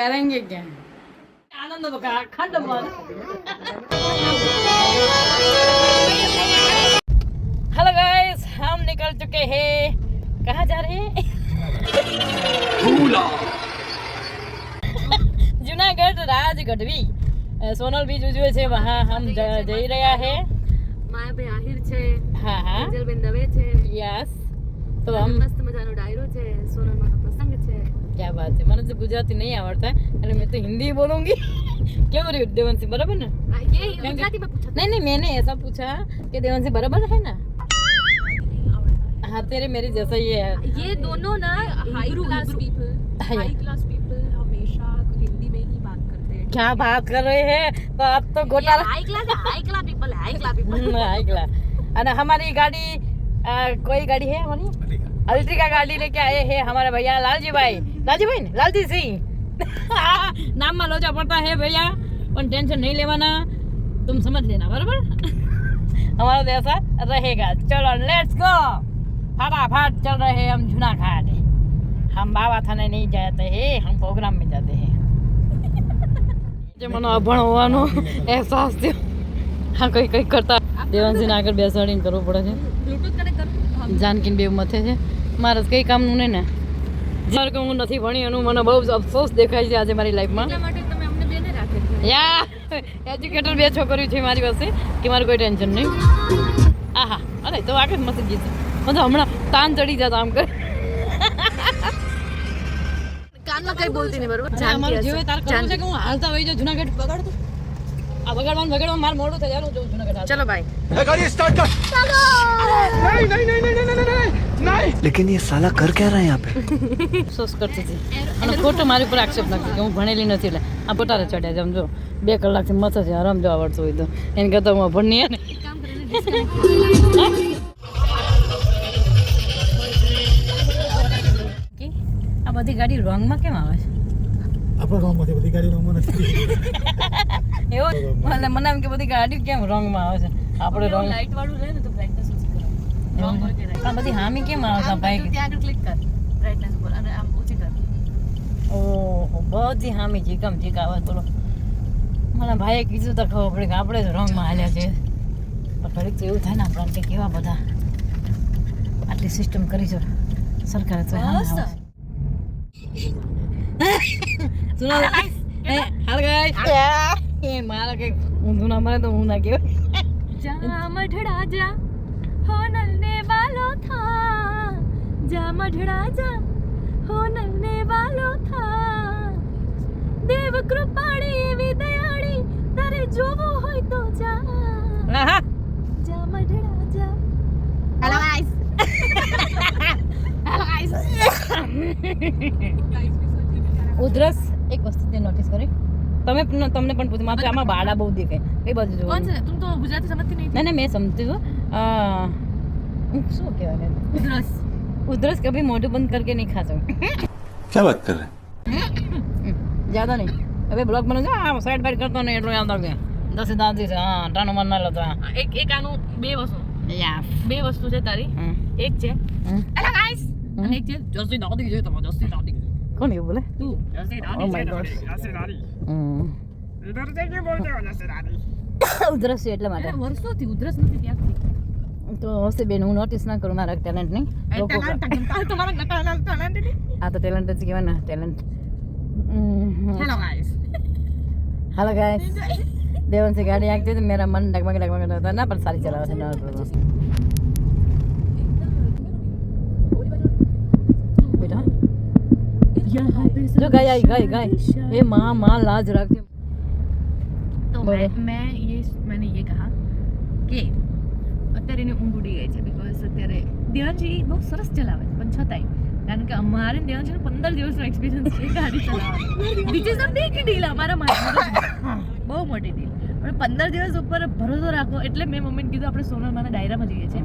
करेंगे क्या आनंद बका खंड बोल हेलो गाइस हम निकल चुके हैं कहाँ जा रहे हैं जूनागढ़ राजगढ़वी सोनल बीच उजवे છે वहाँ हम જઈ રહ્યા है માયાભાઈ આહિર છે હા હા અંજલબેન દવે છે યસ તો हम મસ્ત મજાનો ડાયરો છે સોનલમાનો પ્રસંગ છે क्या बात है મને તો ગુજરાતી नहीं આવડता अरे मैं तो हिंदी बोलूंगी क्यों रही देवंशी बराबर ना ये गुजराती में पूछा नहीं मैंने ऐसा पूछा कि देवंशी बराबर है ना हाँ तेरे मेरे जैसा ही है ये दोनों ना हाई क्लास पीपल हमेशा हिंदी में ही बात करते हैं क्या बात कर रहे हैं तो आप तो घोटाला high class people high class और हमारी गाड़ी कोई गाड़ी है हमारी अल्ट्रिका गाड़ी लेके आए हैं हमारे भैया लालजी भाई ने लालजी सिंह नाम में लोचा पड़ता है भैया पर टेंशन नहीं लेवाना तुम समझ लेना बराबर हमारा तो ऐसा रहेगा चलो लेट्स गो फटाफट चल रहे हैं हम जूनागढ़ हम बाबा थाने नहीं जाते हैं हम प्रोग्राम में जाते हैं મને અભણ હોવાનો અહેસાસ થયો હા કઈ કરતા દેવાંશીને આગળ બેસાડીને કરવું પડે છે બ્લૂટૂથ કનેક્ટ કરું જાનકીને બે મથે છે મારે કંઈ કામનું નહીં ને જ્યારે કે હું નથી ભણી એનું મને બહુ અફસોસ દેખાય છે આજે મારી લાઈફમાં એટલા માટે તમે અમને બેને રાખે છે યા એજ્યુકેટર બે છોકરીઓ છે મારી પાસે કે મારે કોઈ ટેન્શન નહીં આહા અરે તો આગળ મસ્ત ગીત મને તો હમણાં તાન ચડી જતો આમ કર કાનમાં કઈ બોલતી નહીં બરોબર અમારું જેવું તાર કરવું છે કે હું હાલતા વહી જાઉં જૂનાગઢ બગાડતો આ બગાડવાનું માર મોડું થઈ જાય હું જઉં જૂનાગઢ ચલો ભાઈ गाड़ी स्टार्ट कर नहीं लेकिन ये साला कर क्या रहा है यहाँ पे અફસોસ કરતી હતી અને ખોટો મારી ઉપર આક્ષેપ નાખતી કે હું ભણેલી નથી એટલે આ પોતાને ચડ્યા છે સમજો 2 કલાકથી મથે છે આરામ જો આવડતું હોય તો એને કરતાં હું ભણની ને કામ કરીને આ બધી ગાડી રોંગમાં કેમ આવે છે આપણે રોંગમાંથી બધી ગાડી રોંગમાં નથી એવો મને એમ કે બધી ગાડી કેમ રોંગમાં આવે છે આપણે રોંગ લાઈટ વાળું રહે ને તો બ્રાઇટનેસ ઓછી કરો રોંગ હોય કે રાઈટ પણ બધી હામી કેમ આવે છે ભાઈ ત્યાં આગળ ક્લિક કર બ્રાઇટનેસ ઉપર અને આમ ઓછી કર ઓહો બધી હામી ચીકમ ચીક આવે બોલો મને ભાઈએ કીધું તો ખબર પડી કે આપણે જ રોંગમાં હાલ્યા છે પણ ઘડીક તો એવું થાય ને આપણને કે કેવા બધા આટલી સિસ્ટમ કરી છે સરકારે તો સુનો હાલ ગાઈસ એ મારા કે ઊંધું ના મરે તો હું ના કહેવાય જા મઢડા જા હો નલને વાલો થા જા મઢડા જા હો નલને વાલો થા દેવ કૃપાળી એવી દયાળી તારે જોવું હોય તો જા આહા જા મઢડા જા હેલો ગાઈસ હેલો ગાઈસ ઉધરસ એક વસ્તુ તે નોટિસ કરી તમને પણ પૂછું માત્ર આમાં બાળા બહુ દેખાય કઈ બાજુ જોવો कौन से तुम तो गुजराती समझती नहीं नहीं मैं समझती हूँ શું કહેવાય उधरस उधरस कभी मोटू बंद करके नहीं खा सकते क्या बात कर रहे ज़्यादा नहीं अबे ब्लॉग बना जो हाँ साइड बाइट करता नहीं એટલું યાદ રાખજે 10 દાંતી છે હા ટાનો મન ના લેતો एक आनु બે વસ્તુ યા બે વસ્તુ છે તારી એક છે હેલો ગાઈસ અને એક છે જસ્તી દાદી છે તમારો જસ્તી દાદી કોણ એવું બોલે તું જસ્તી દાદી Oh my God. इधर से क्यों बोलते हो जैसे रानी ઉધરસ છે એટલા માટે વર્ષોથી ઉધરસ નથી ત્યાંથી તો હશે બેન હું નોટિસ ના કરું મારા ટેલેન્ટ નહીં લોકો તમારા ટેલેન્ટ આ તો ટેલેન્ટ જ કહેવાય ને talent hello guys hello guys देवन से गाड़ी आती तो मेरा मन डगमग था ना पर सारी चला था ना बेटा जो गाय आई गाय ये माँ लाज रखती तो मैंने ये कहा कि અત્યારે એને ઊંઘ ઉડી ગઈ છે બીકોઝ અત્યારે દેવાંશી બહુ સરસ ચલાવે છે પણ છતાંય કારણ કે અમારે દેવાંશીનો 15 દિવસનો એક્સપિરિયન્સ છે ગાડી ચલાવવાનો which is a big deal અમારા માટે બહુ મોટી ડીલ પણ 15 દિવસ ઉપર ભરોસો રાખો એટલે મેં મમ્મીને કીધું આપણે સોનલમાના ડાયરામાં જઈએ છીએ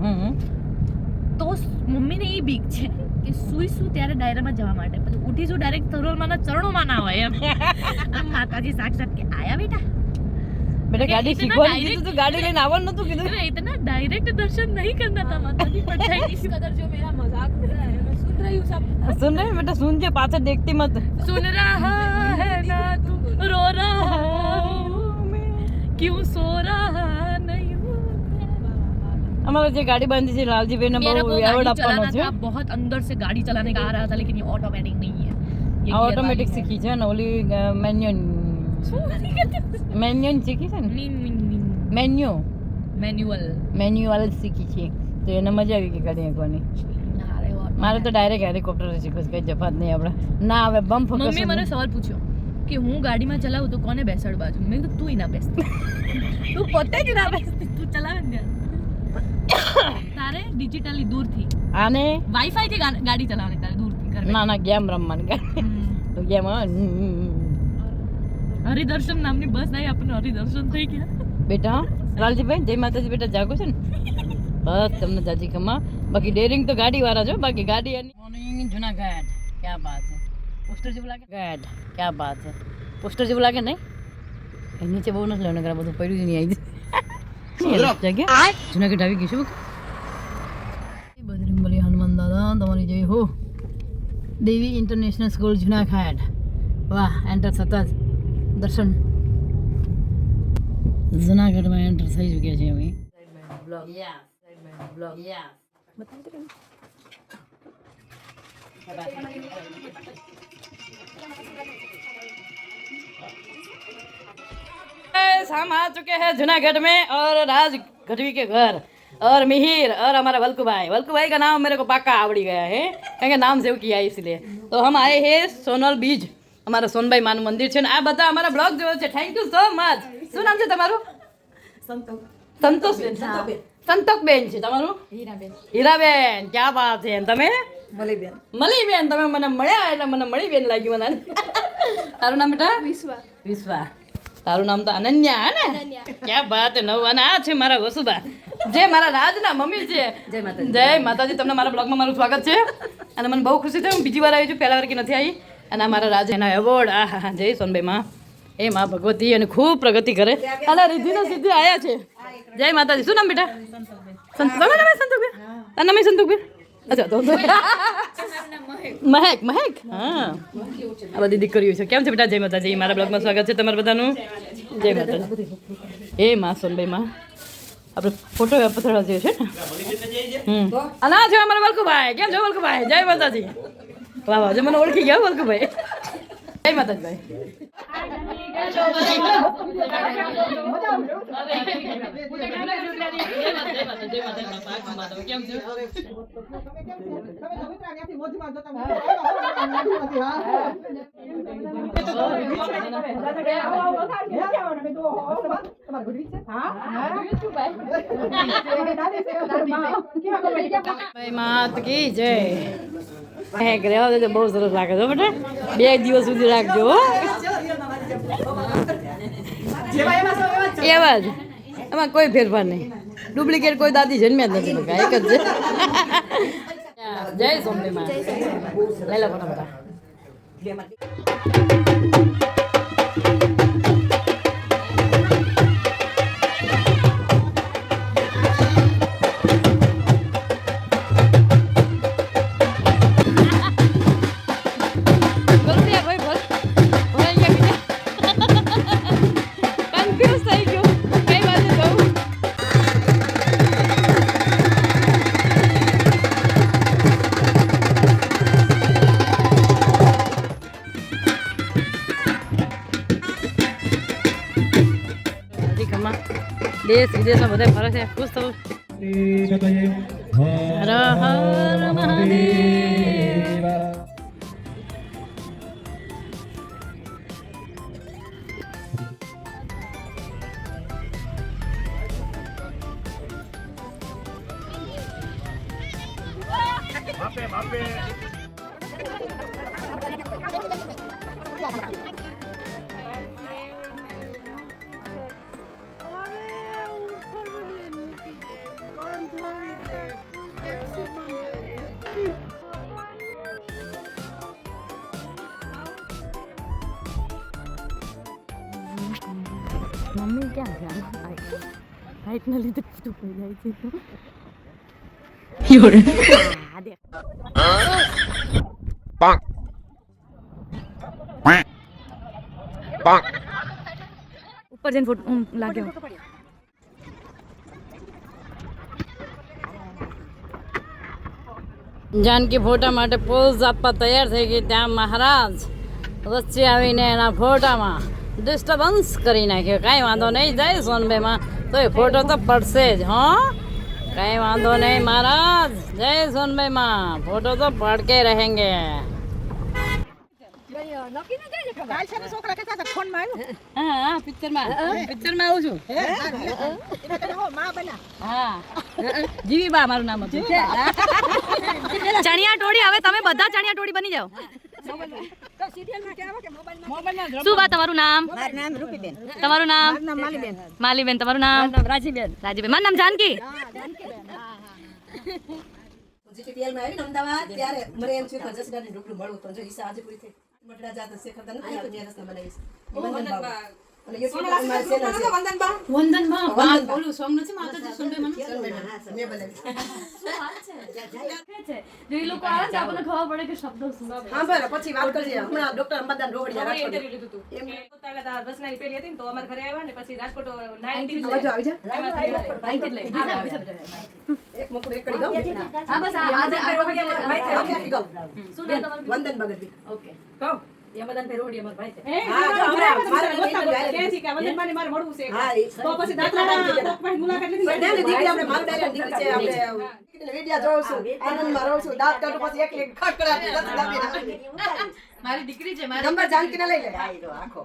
તો મમ્મીને એ બીક છે કે સુઈશું ત્યારે ડાયરામાં જવા માટે પછી ઉઠીશું ડાયરેક્ટ સોનલમાના ચરણોમાં ના હોય એમ માતાજી સાક્ષાત કે આયા બેટા बेटा गाड़ी सीखवानी थी तो गाड़ी लेने आवવાનું નતું કીધું इतना डायरेक्ट दर्शन नहीं करना था माता जी पर इस कदर जो मेरा मजाक हो रहा है मैं सुन रही हूँ सब सुन रहे बेटा, सुन जे, पाछળ देखती मत. सुन रहा है ना तू रो रहा हूँ मैं क्यों सो रहा नहीं हूँ અમારે જે ગાડી બાંધી છે લાલજીભાઈ ને मेरे બહુ को એવોર્ડ गाड़ी આપવાનો चलाना છે. था बहुत अंदर से गाड़ी चलाने का आ रहा था लेकिन ये ऑटोमेटिक नहीं है ये આ ઓટોમેટિક શીખી છે ને, ઓલી મેન્યુઅલ શીખી છે ને, મેન્યુઅલ શીખી છે, તો એને મજા આવી ગઈ ગાડી હાંકવાની. મારે તો ડાયરેક્ટ હેલિકોપ્ટર શીખવું છે, કઈ જફાત નહીં આપણે ના આવે. બમ ફોકસ. મમ્મી મને સવાલ પૂછ્યો કે હું ગાડીમાં ચલાવું તો કોને બેસાડ બાજુ? મેં કીધું તું ના બેસતી, તું પોતે જ ના બેસતી, તું ચલાવે ને તારે ડિજિટલી દૂરથી આને વાઈફાઈ થી ગાડી ચલાવવાની, તારે દૂરથી ઘરે ના ના ગેમ રમવાની ગાડી તો ગેમ હરિદર્શન નામની બસ આવી, આપણને હરિદર્શન થઈ ગયા. બેટા લાલજીભાઈ જય માતાજી. બેટા જાગો છે ને, બસ તમને જાજી કમા. બાકી ડેરિંગ તો ગાડી વાળા છો, બાકી ગાડી મોર્નિંગ જુનાગઢ. ક્યાં બાત છે, પોસ્ટર જેવું લાગે. ગઢ ક્યાં બાત છે, પોસ્ટર જેવું લાગે નહીં? એ નીચે બહુ નથી લેવાનું, બધું પડ્યું જ નહીં આવી જગ્યા. જુનાગઢ આવી ગઈ છું. બજરંગબલી હનુમાન દાદા તમારી જય હો. દેવી ઇન્ટરનેશનલ સ્કૂલ જુનાગઢ. વાહ, એન્ટર થતા જ દર્શન જુનાગઢમાં એન્ટર થઈ ચૂક્યા છે અમે. हम आ चुके हैं जूनागढ़ में और राज गढ़वी के घर और मिहिर और हमारा वल्कू भाई का नाम मेरे को पक्का आवड़ी गया है, क्योंकि नाम सेव किया है इसलिए. तो हम आए हैं सोनल बीज, અમારા સોનભાઈ માનું મંદિર છે ને આ બધા અમારા બ્લોગ જોયો છે. Thank you so much. શું નામ છે તમારું? સંતોષબેન. સંતોષબેન છે તમારું? હીરાબેન. ક્યાં વાત છે. તમે? મલીબેન. તમે મને મળ્યા એટલે મને મળીબેન લાગ્યું મને. તારું નામ બેટા? વિશ્વા. તારું નામ તો અનન્યા હે ને? ક્યાં વાત છે. નવ. અને આ છે મારા વસુબા, જે મારા રાજના મમ્મી છે. જય માતાજી. તમને મારા બ્લોગમાં મારું સ્વાગત છે અને મને બહુ ખુશી થઈ. હું બીજી વાર આવી છું, પહેલા વાર કે નથી આવી. અને અમારા રાજ એના એવોર્ડ. આ હા જય સોનભાઈ માં. એ માં ભગવતી અને ખૂબ પ્રગતિ કરે. અને રિદ્ધિને સિદ્ધિ આયા છે. જય માતાજી. શું નામ બેટા? સંતોષબેન. તમે સંતોષબેન? અચ્છા તો મહેક. હા, આ બધી દીકરીઓ છે. કેમ છે બેટા? જય માતાજી. મારા બ્લોગમાં સ્વાગત છે તમારા બધાનું. જય માતાજી. એ માં સોનભાઈ માં આપણે ફોટો પથરાવા જેવો છે ને. અને આ છે અમારા વલ્કુભાઈ. કેમ છો વલ્કુભાઈ? જય માતાજી. વાહ વાહ, જે મને ઓળખી ગયા વલ્કુભાઈ. જય માતાજી ભાઈ માત કી જય. રહેવા દેજો, બહુ સરસ લાગે છે બેટા. 2 દિવસ સુધી રાખજો હો. એવા જ, એમાં કોઈ ફેરફાર નહીં. ડુપ્લિકેટ કોઈ દાદી જન્મ્યા જ નથી, એક જ છે. જય સોમલી માં. લઈ લો ફટાફટ. દેશ વિદેશમાં બધા ફરે છે. ખુશ થવું. હર હર મહાદેવ. મમ્મી ક્યાં છે? હાઈટના લીધે બધું પડી જાય છે. ઉપર જઈને ફોટો લાગ્યો. જાનકી ફોટા માટે પોઝ આપવા તૈયાર થઈ ગઈ ત્યાં મહારાજ વચ્ચે આવીને એના ફોટામાં ડિસ્ટર્બન્સ કરી નાખ્યો. કાંઈ વાંધો નહીં, જાય સોનભાઈમાં તો એ ફોટો તો પડશે જ. હો, કાંઈ વાંધો નહીં મહારાજ, જય સોનભાઈમાં ફોટો તો પડકે રહેંગે. હા, પિક્ચરમાં આવું છું. હા, જીવી બા મારું નામ હતું. ચણિયા ટોળી, હવે તમે બધા ચણિયા ટોળી બની જાઓ. શું બા તમારું નામ? તમારું નામ? માલીબેન. તમારું નામ? રાજીબેન. મારું નામ જાનકી. જીટીપીએલ માં આવીને અમદાવાદ ત્યારે મને એમ થયું કે જસડાને ઢોકળું મળવું પણ જો ઈસા આજે પૂરી થઈ મટડા જાત હશે ખબર નથી તો જે રસના બનાવીશ વંદનબા અને યુટ્યુબ પર મારી ચેનલ છે વંદનબા બોલું સોંગ નથી માતાજી સોનભાઈ મને મેં બનાવી જો એ લોકો આવે છે આપણને ખબર પડે કે શબ્દો શું છે. હા બરાબર પછી વાત કરજે હમણાં ડોક્ટર અંબાદાન રોહડિયા રાજકોટ ઇન્ટરવ્યુ લીધું હતું એમ પોતાના દસનાની પેલી હતી ને તો અમાર ઘરે આવ્યા ને પછી રાજકોટ 9 મજા આવી જા એક મકુર એકડી ગાઉં હા બસ આજે શું નામ તમારું? વંદન ભગતજી. ઓકે કહો યમદાન રોડી અમાર ભાઈ છે હા જો હમણાં મારા કે છે કે વંદનબાને મારે મળવું છે હા તો પછી દાખલા પછી મુલાકાત લીધી પણ તેની દીકરી આપણે મારું ડાયરેક્ટ દીકરી છે આપણે દીકરીને વિડિયા જોઉં છું આનંદમાં રહું છું દાંત કાઢું પછી એકલી ખડખડાટી નથી દાબી મારી દીકરી છે. નંબર જાનકીને લઈ લે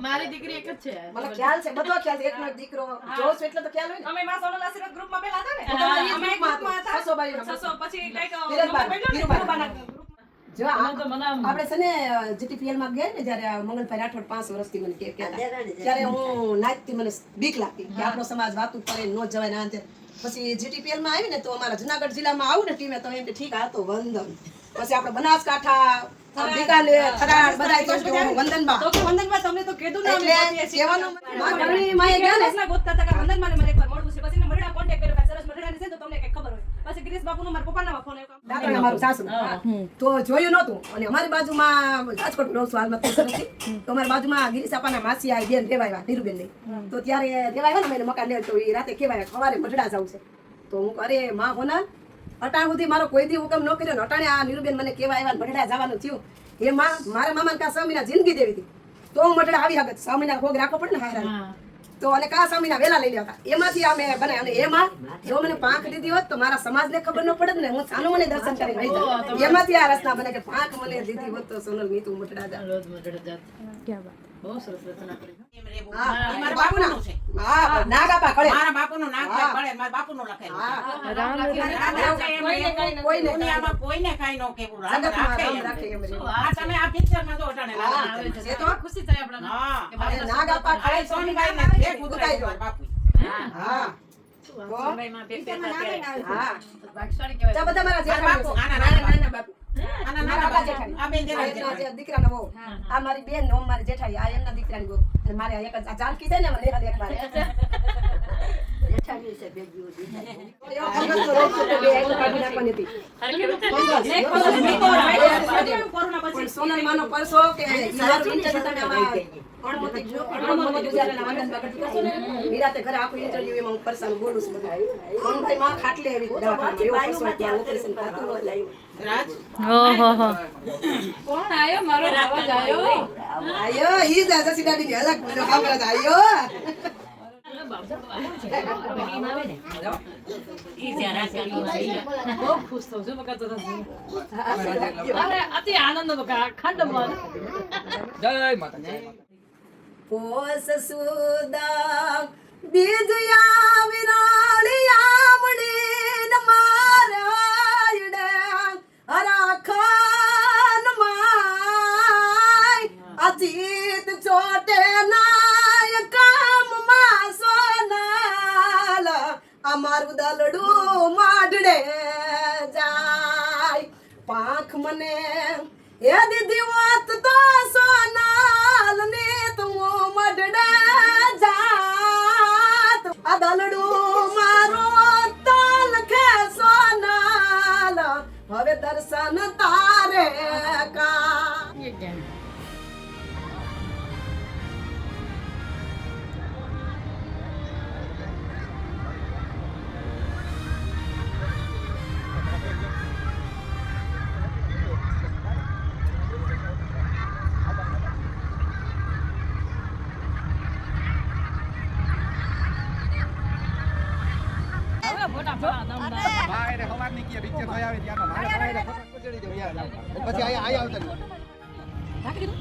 મારી દીકરી એક જ છે. મને ખ્યાલ છે બધો ખ્યાલ છે એકનો એક દીકરો જોઉં છું એટલે તો ખ્યાલ હોય ને અમે માં સોનલ આશીર્વાદ ગ્રુપમાં પેલા હતા ને અમે એક ગ્રુપમાં ગ્રુપમાં હતા 600 બાઈ 600 પછી કઈક ધીરજબા, ધીરુબા. જો તો મને આમ આપણે છે ને જીટીપીએલ માં ગયા ને જ્યારે મંગલભાઈ રાઠોડ 5 વર્ષથી મને કહેતા ત્યારે હું નાચતી મને બીક લાગતી કે આપણો સમાજ વાતું કરે નો જવાય ના અંતે પછી જીટીપીએલ માં આવી ને તો અમારા જુનાગઢ જિલ્લામાં આવું ને ટીમે તો એમ કે ઠીક આ તો વંદન પછી આપણે બનાસકાંઠા બીકાનેર થરાદ બધાય તો વંદનબા તો કે વંદનબા તમને તો કીધું ને અમે એટલે કહેવાનું માં ઘણી માએ ગયા ને ના ગોતતા હતા કે વંદનબાને મને એકવાર મળવું છે પછી મરડા કોન્ટેક્ટ કર્યો કે સરસ મરડાની છે તો તમને કઈ ખબર હોય પછી ગિરીશ બાપુનો મારા પપ્પાના ફોન આવ્યો દાદાને મારું સાસુ તો જોયું નહોતું અને અમારી બાજુમાં રાજકોટ રહું છું હાલમાં તો સરસથી તો અમારી બાજુમાં ગિરીશ બાપાના માસી આવી બેન રેવાયા નીરુબેન ની તો ત્યારે રેવાયા ને મેં મકાન લે તો એ રાતે કહેવાય સવારે મઢડા જવું છે તો હું અરે માં હોના અટાણ સુધી મારો કોઈ દી હુકમ ન કર્યો ને અટાણે આ નીરુબેન મને કેવા આવ્યા મઢડા જવાનું થયું એ માં મારા મામાને કા 6 મહિના જિંદગી દેવી હતી તો હું મઢડા આવી હગત 6 મહિના ભોગ રાખવો પડે ને હારા તો અને કા 6 મહિના વેલા લઈ લેતા એમાંથી અમે બનાવ્યા અને એમાં જો મને પાંખ દીધી હોત તો મારા સમાજને ખબર ન પડે ને હું સાનું મને દર્શન કરી રહી જાત એમાંથી આ રચના બને કે પાંખ મને દીધી હોત તો સોનલ મીતુ મઢડા જા રોજ મટડા જાત. ક્યાં વાત. બહુ સરસ રચના કરી. હા મારા બાપુના હા નાગાપા કળે મારા બાપુનું નામ છે પડે મારા બાપુનું લખેલું હા રામ કોઈને દુનિયામાં કોઈને કાંઈ ન કહેવું રામ જગતમાં રાખે રામ એમ. રાખે એમ રે. આ તમે આ પિક્ચરમાં જો અટાણે લાગે આવે છે. છે તો ખુશી થાય આપણને. હા અને નાગાપા આ કળે સોનબાઈને એક ઉતરાઈ ગયો બાપુ હા સોનભાઈમાં બે પેટા ત્યારે. હા ભાગશાળી કહેવાય. તો બધા મારા મારા બાપુ જેઠાણી આના નાના નાના બાપુ આના નાના બાપુ આ બેન આ જેઠાણી. એમના જે દીકરાનો વહુ. આ મારી બેન ને ઓમ મારી જેઠાણી આ એમના દીકરાની વહુ અને મારે આ એક જ આ જાનકી છે ને મને એક વાર જેઠાણી છે બે જીવ પણ સોનલ માનો પરસો કે ઈવારો ઇન્ટરવ્યુ તમે આમાં અણમોતી ગુજરાતના આનંદ બગડ કરશો ને મીરાતે ઘરે આખું ઇન્ટરવ્યુ એમાં હું પરસાનું બોલું છું બધા સોનભાઈ માં ખાટલે એવી દવાખાનામાં એવો પરસો ત્યાં ઓપરેશન થતું હોય રાજ ઓહો કોણ આયો મારો અવાજ આયો આયો ઈ જ જસી દાદી ની અલગ મજો ખબર જ આયો બહુ ખુશ થઉં છું બકા તો અરે અતિ આનંદ બકા ખંડમાં પોસ સુદા બીજયા વિરાળિયા મણીન મારાયડે અરાખન માય અજીત ચોટે નાય કામ માં સોનાલ અમારું દલડું માડડે જાય પાંખ મને એ દીદી વાત તો સોનાલ ને તું મડડે જાત આ દલડું મારો તો લખે સોનાલ હાલો ફોટા પાડો દમદાર. ભાઈ હવાર ની કે પિક્ચર જોઈ આવે ત્યાં મારે ભાઈ ફોટો ચડી દો યાર પછી આયા આવતા રાખી દીધું.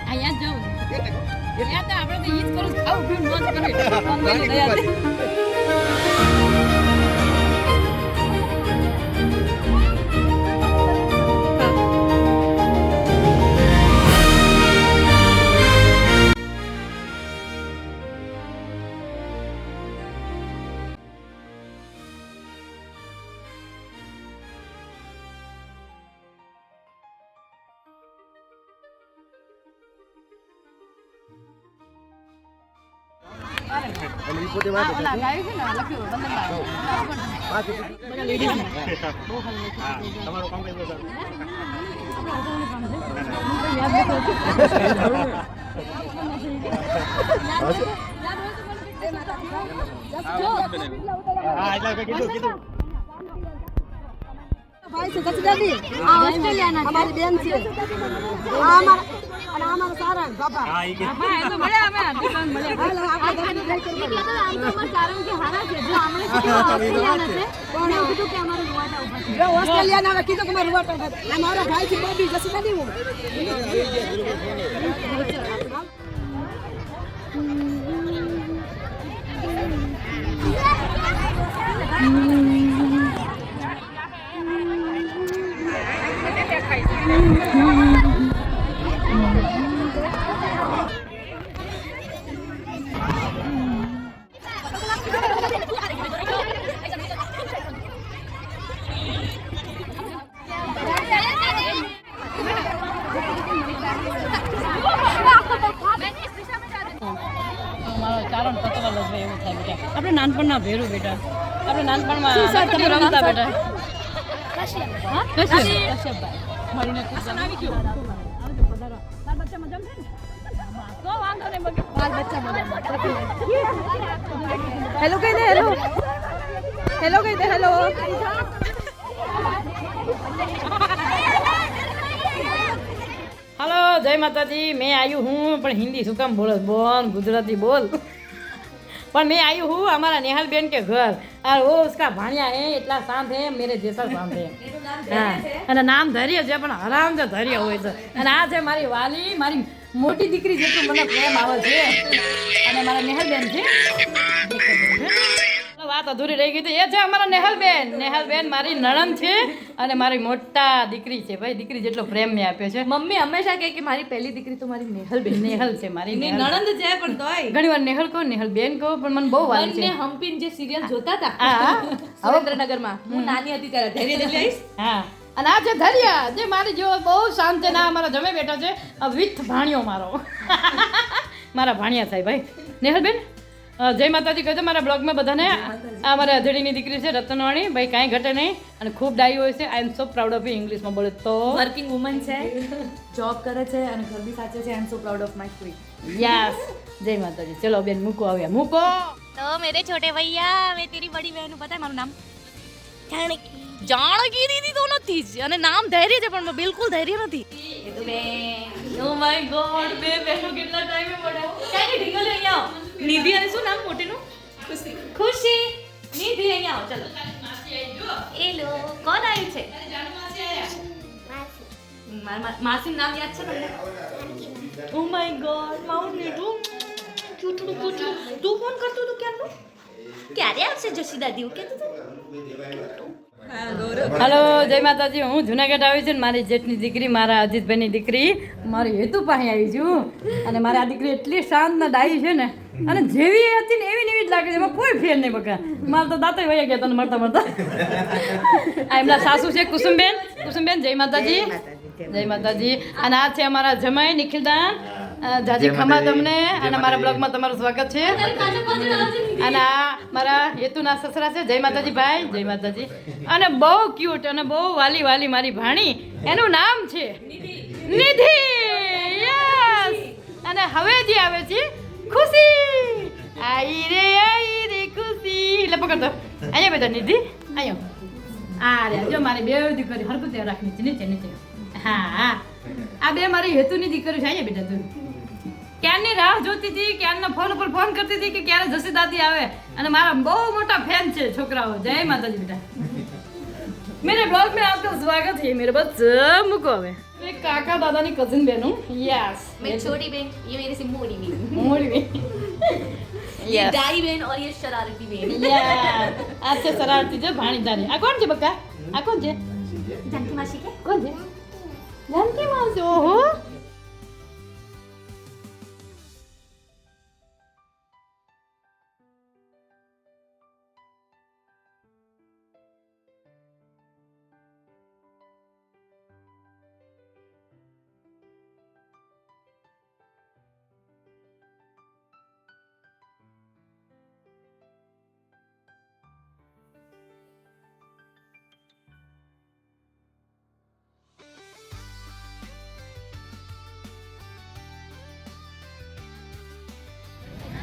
અહીંયા જ જાઉં યાર તો આપણે તો ઈ જ કરું ખાવું પીવું મોજ કરવી મમ્મીની દયાથી. ઓલા ગાયું છે ને લખ્યું બધા લેડીઝ બહુ ખાલી તમારું કામ કરી દો હા એટલે કીધું ભાઈ છે કચી દાદી આ ઓસ્ટ્રેલિયાના અમારી બેન છે આ અમારા સારા બાપા હા ઈ કે હા એ તો મળ્યા અમે દુકાન મળ્યા. હાલો આપણે ગાડી ટ્રાય કરવાની જો ઓસ્ટ્રેલિયાના હવે કીધું કે મારું રૂવાટા ઉભા છે. આ મારા ભાઈ છે બોબી કચી દાદી હું મારો ચારણ પતવા લગવે એવું થાય બેટા. આપણે નાનપણના ભેરું બેટા. આપણે નાનપણમાં લખોટી રમતા બેટા. હા કશ્યપભાઈ મળીને ખૂબ આવી ગયો. બાલ બચ્ચા મજામાં છે ને? તો વાંધો નહીં બગે. બાલ બચ્ચા મજામાં. હેલો કહી દે હેલો હેલો કહી દે હેલો हेलो जय माता दी मैं आई हूँ पर हिंदी શું કામ બોલો બોલ गुजराती बोल पर मैं आई हूँ हमारा नेहाल बेन के घर और वो उसका भाणिया है इतना शांत है मेरे जैसा शांत है हाँ અને નામ ધૈર્ય છે પણ આરામ से ધૈર્ય હોય છે અને આ છે મારી વાલી મારી મોટી દીકરી જેટલું મને પ્રેમ આવે છે અને મારા નેહાલ બેન છે વાત અધૂરી રહી ગઈ હતી એ છે અમારા નેહાલ બેન મારી નણંદ છે અને મારી મોટા દીકરી છે ભાઈ દીકરી જેટલો પ્રેમ મેં આપ્યો છે મમ્મી હંમેશા કહે કે મારી પહેલી દીકરી તો મારી નેહલ બેન નેહલ છે મારી નેહલ. નણંદ છે પણ તોય ઘણી વાર નેહલ કહો નેહલ બેન કહો પણ મને બહુ વાલી છે બંને હમ્પીન જે સિરિયલ જોતા હતા હા સુરેન્દ્રનગરમાં હું નાની હતી ત્યારે ધૈર્ય જેટલી આવીશ હા અને આ છે ધરિયા જે મારી જેવો બહુ શાંત છે ને આ મારો જમે બેઠો છે આ વિથ ભાણિયો મારો મારા ભાણિયા થાય ભાઈ નેહલ બેન જય માતાજી કહેજો મારા બ્લોગમાં બધાને આ મારા અધેડીની દીકરી છે રતનવાણી ભાઈ કાંઈ ઘટે નહીં અને ખૂબ ડાઈ હોય છે I am so proud of ઇંગ્લિશમાં બોલે તો વર્કિંગ વુમન છે જોબ કરે છે અને ઘર બી સાચે છે I am so proud of my queen yes જય માતાજી ચલો બેન મૂકો આવ્યા મૂકો तो मेरे छोटे भैया मैं तेरी बड़ी बहन हूँ पता है मारू नाम જાણકી દીદી તો નથી જ અને નામ ધૈર્ય છે પણ બિલકુલ ધૈર્ય નથી ये तो मैं ઓ માય ગોડ બે બહેનો કેટલા ટાઈમે મળ્યા ક્યાં કે ઢીંગલી અહીંયા આવો નિધિ અને શું નામ મોટેનું ખુશી નિધિ અહીંયા આવો ચલો ये लो कौन आयु छे માસીનું નામ યાદ છે તમને ઓ માય ગોડ મારું મીઠું ચૂટડું ચૂટડું તું ફોન કરતો તો ક્યારનો ક્યારે આવશે જસી દાદી હું કહેતો હાલો જય માતાજી હું જુનાગઢ આવી છું ને મારી જેઠની દીકરી મારા અજીતભાઈની દીકરી મારી હેતુ પાસે આવી છું અને મારી આ દીકરી એટલી શાંત ને ડાઈ છે ને અને જેવી હતી ને એવી ને એવી જ લાગે છે એમાં કોઈ ફેર નહીં બકા મારા તો દાંતે વયા ગયા તને મળતા મળતા આ એમના સાસુ છે કુસુમબેન જય માતાજી જય માતાજી અને આ છે અમારા જમાઈ નિખિલદાન જાજી ખમા તમને અને મારા બ્લોગમાં તમારું સ્વાગત છે અને આ મારા હેતુના સસરા છે જય માતાજી ભાઈ જય માતાજી અને બહુ ક્યુટ અને બહુ વાલી વાલી મારી ભાણી એનું નામ છે નિધિ યસ અને હવે જે આવે છે ખુશી આઈ રે ખુશી એટલે પકડ તો અહીંયા બેટા નિધિ અહીંયા આ રે જો મારી બે દીકરી હરકત રાખ નીચે નીચે હા આ બે મારી હેતુની દીકરી છે અહીંયા બેટા તું ક્યારની રાહ જોતી હતી ક્યારના ફોન ઉપર ફોન કરતી હતી કે ક્યારે જસી દાદી આવે અને મારા બહુ મોટા ફેન છે છોકરાઓ જય માતાજી બેટા मेरे ब्लॉग में आपका स्वागत है मेरे बच्चे मुको હવે એક કાકા દાદાની કઝિન બેનું यस मैं छोटी बहन, ये मेरे से मोटी बहन, મોડી બેન ये डाई बहन और ये शरारती बहन। યસ આ છે શરારતી છે ભાણીદારી આ કોણ છે બક્કા આ કોણ છે जानकी मासी के કોણ છે જાનકી માસી ઓહો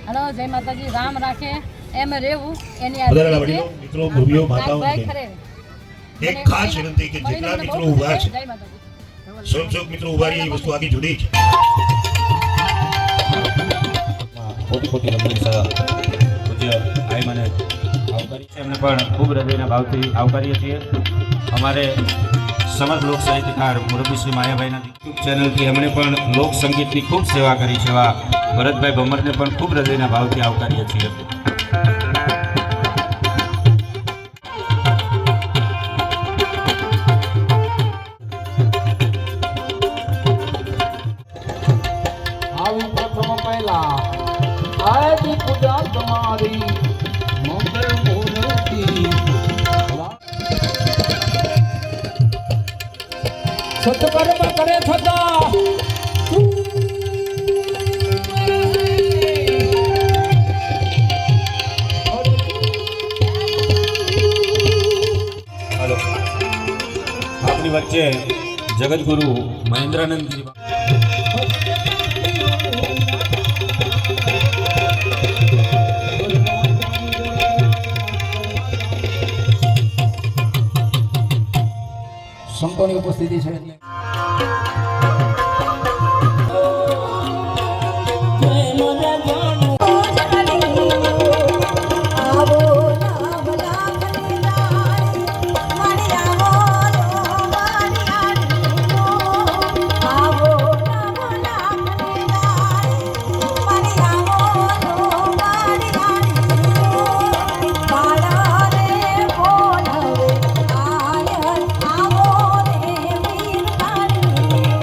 હલો જય માતાજી રામ રાખે એમ રહેવું એની આ વધારેલા વડીલો, મિત્રો, ભૂમિઓ, માતાઓ ભાઈ છે. ખરે એક ખાસ વિનંતી કે જેટલા મિત્રો ઉભા છે જય માતાજી સ્વયંસેવક મિત્રો ઉભા રહી એ વસ્તુ આગળ જોડી છે ખોટી ખોટી લગ્ન પૂજ્ય આઈ મને આવકારી છે એમને પણ ખૂબ હૃદયના ભાવથી આવકારીએ છીએ અમારે સમર્થ લોક સાહિત્યકાર મુરબ્બી શ્રી માયાભાઈના યુટ્યુબ ચેનલથી એમણે પણ લોક સંગીતની ખૂબ સેવા કરી છે એવા ભરતભાઈ ભમરને પણ ખૂબ હૃદયના ભાવથી આવકારીએ છીએ આવી પ્રથમ પહેલા આજી પૂજા તમારી મંગળ મૂર્તિ સત્કર્મ કરે થતા હાલો આપણી વચ્ચે જગતગુરુ મહેન્દ્રાનંદજી સંતોની ઉપસ્થિતિ છે એટલે આવો રે વીર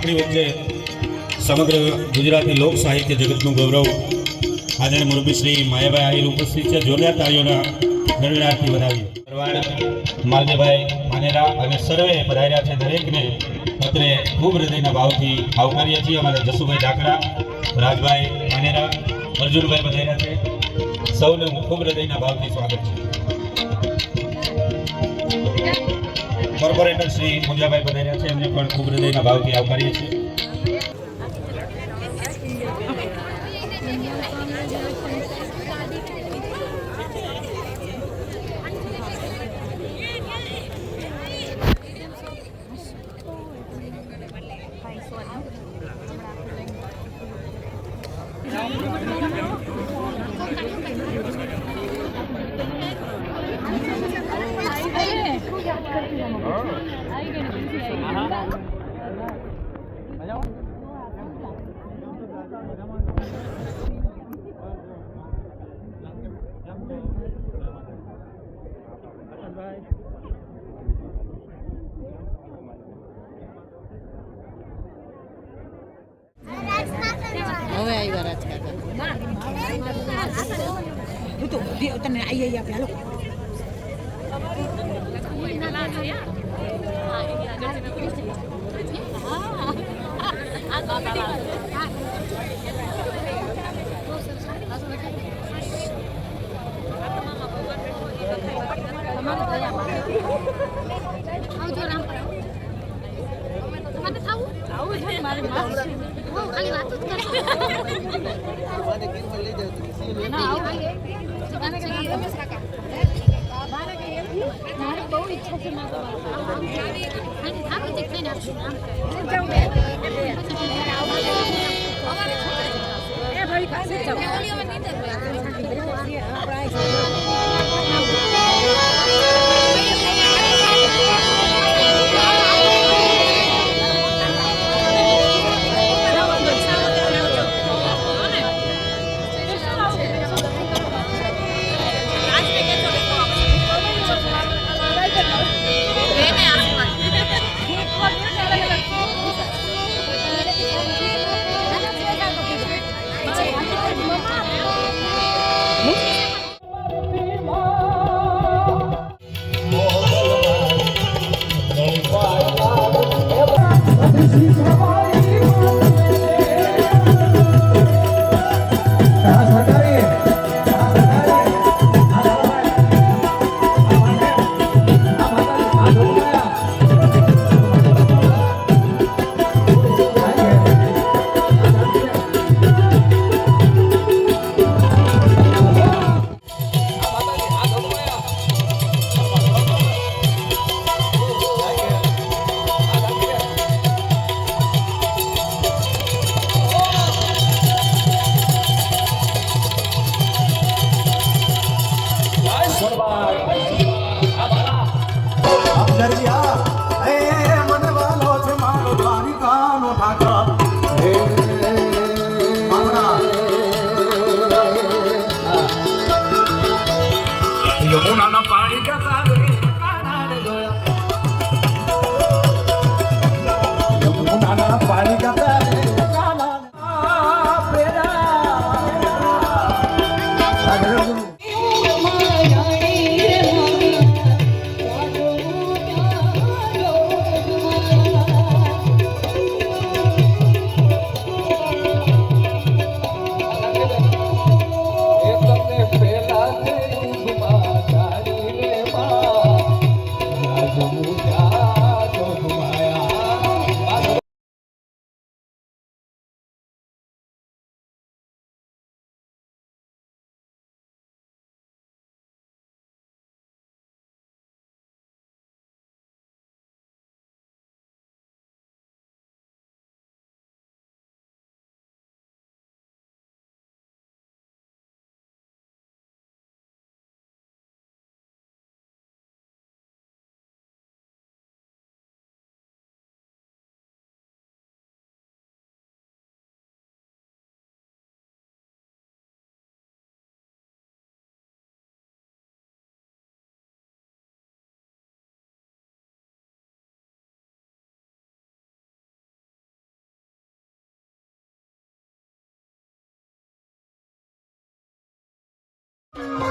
આપણી વચ્ચે સમગ્ર ગુજરાતી લોક સાહિત્ય જગતનું ગૌરવ આદરણીય મુરબ્બી શ્રી માયાભાઈ આહિર ઉપસ્થિત છે. જોરદાર તાળીઓના ગણગણાટથી વધાવીએ. ભરવાડ, માલદેભાઈ માનેરા અને સર્વે પધાર્યા છે. દરેકને અત્રે ખૂબ હૃદયના ભાવથી આવકારીએ છીએ. અમારા જસુભાઈ ઢાકડા, રાજભાઈ માનેરા, અર્જુનભાઈ પધાર્યા છે. સૌને ખૂબ હૃદયના ભાવથી સ્વાગત છે. કોર્પોરેટર શ્રી મુંજાભાઈ પધાર્યા છે. એમને પણ ખૂબ હૃદયના ભાવથી આવકારીએ છીએ. હવે આવ્યા રાજકાકા. તને આવી આપે હાલો. ખાલી વાતો જ કરે. મારે બહુ ઈચ્છા છે Thank